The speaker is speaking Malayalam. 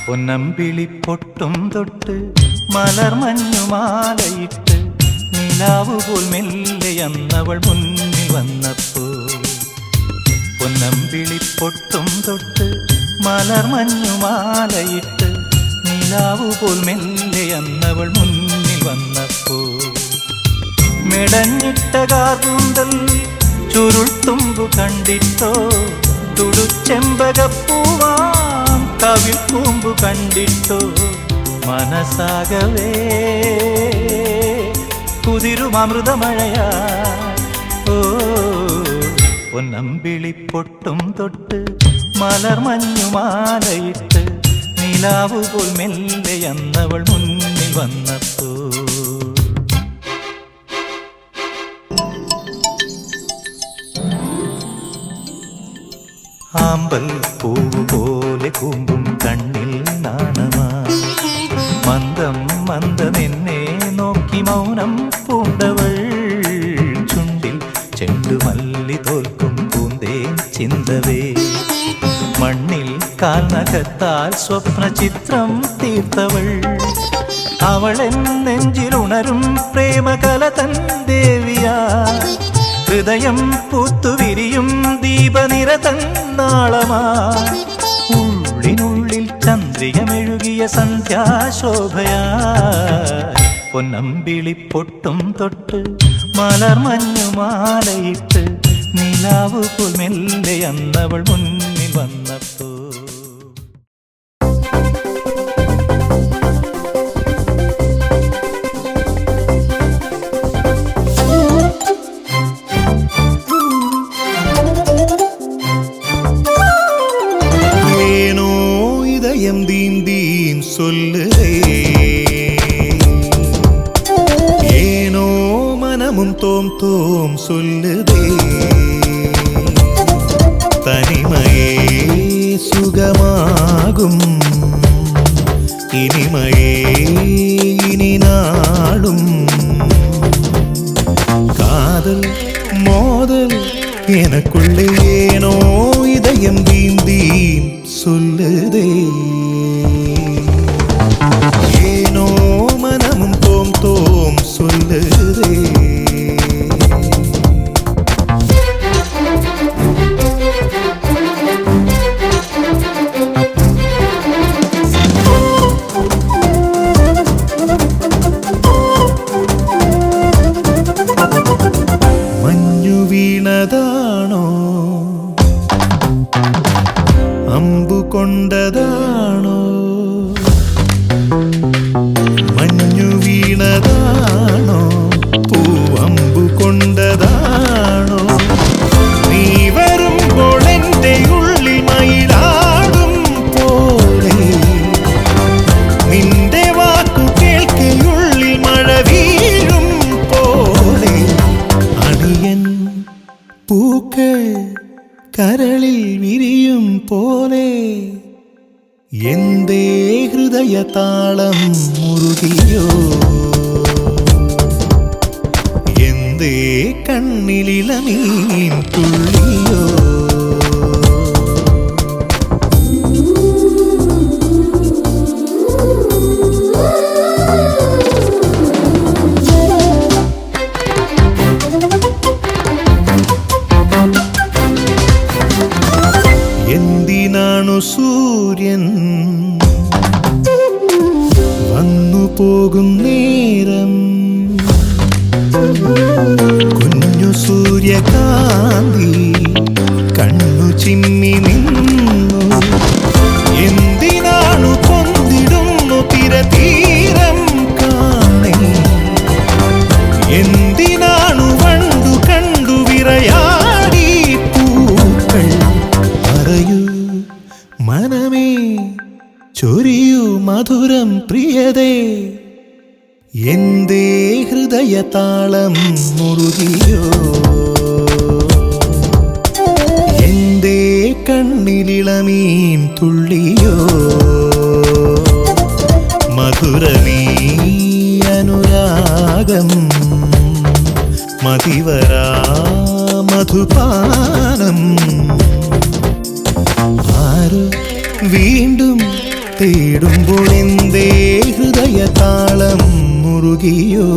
പൊന്നമ്പിളിപ്പൊട്ടും തൊട്ട് മലർമഞ്ഞുമാലയിട്ട് നിലാവുപോൽ മെല്ലെയന്നവൾ മുന്നിൽ വന്നപ്പോ പൊന്നമ്പിളിപ്പൊട്ടും തൊട്ട് മലർമഞ്ഞുമാലയിട്ട് നിലാവുപോൽ മെല്ലെയന്നവൾ മുന്നിൽ വന്നപ്പോ മെടഞ്ഞിട്ട കാർകൂന്തൽ ചുരുൾത്തുമ്പു കണ്ടിട്ടോ തുടുച്ചെമ്പകപ്പൂവാം കവിൾ കൂമ്പു കണ്ടിട്ടോ മനസ്സാകവേ കുതിരുമൃതമഴയാ ഓ പൊന്നമ്പിളിപ്പൊട്ടും തൊട്ട് മലർമഞ്ഞുമാലയിട്ട് നിലാവുപോൽ മെല്ലെയന്നവൾ മുന്നിൽ വന്നപ്പോ ആമ്പൽ പൂവ് പോലെ കൂമ്പും കണ്ണിൽ നാണമാ മന്ദം മന്ദമെന്നെ നോക്കി മൗനം പൂണ്ടവൾ ചുണ്ടിൽ ചെണ്ടുമല്ലി തോൽക്കും പൂന്തേൻ ചിന്തവേ മണ്ണിൽ കാൽനഖത്താൽ സ്വപ്നചിത്രം തീർത്തവൾ അവളെൻ നെഞ്ചിലുണരും പ്രേമകലതൻ ദേവിയാ ഹൃദയം പൂത്തുവിരിയും ദീപനിരതൻ നാളമാ ഉള്ളിനുള്ളിൽ ചന്ദ്രികമെഴുകിയ സന്ധ്യാശോഭയാ പൊന്നമ്പിളിപ്പൊട്ടും തൊട്ട് മലർമഞ്ഞുമാലയിട്ട് നിലാവുപോൽ മെല്ലെയന്നവൾ മുന്നിൽ വന്നപ്പോ சொல்லுதே ஏனோ மனமும் தோம் தோம் சொல்லுதே தனிமையே சுகமாகும் இனிமையே இனி நாளும் காதல் மோதல் எனக்குள்ளே ஏனோ இதயம் தீந்தீன் சொல்லுதே ஏனோ மனமும் தோம் தோம் சொல்லுதே മഞ്ഞു വീണതാണോ അമ്പു കൊണ്ടതാണോ മഞ്ഞു വീണതാണോ പൂവമ്പു കൊണ്ടതാണോ നീ വരുമ്പോൾ എൻ്റെ ഉള്ളിൽ മയിലാടും പോലെ നിന്റെ വാക്കു കേൾക്കയുള്ളിൽ മഴ വീഴും പോലെ അണിയൻ പൂക്കൾ കരളിൽ വിരിയും പോലെ എന്തേ ഹൃദയതാളം മുറുകിയോ എന്തേ കണ്ണിലിളമീൻ തുള്ളിയോ എന്തിനാണു സൂര്യൻ വന്നു പോകും നേരം കുഞ്ഞു സൂര്യകാന്തി കണ്ണു ചിമ്മി നിന്നു എന്തിനാണു കൊന്നിടുന്നു തിരതീരം കാണേ എന്തിനാണു വണ്ടു കണ്ടു വിറയാടി പൂക്കൾ പറയൂ മനമേ ചൊരിയൂ മധുരം പ്രിയതേ എന്തേ ഹൃദയതാളം മുറുകിയോ എന്തേ കണ്ണിലിളമീൻ തുള്ളിയോ മധുരമീ അനുരാഗം മതിവരാ മധുപാനം ആരോ വീണ്ടും തേടുമ്പോൾ എന്തേ ഹൃദയ താളം മുറുകിയോ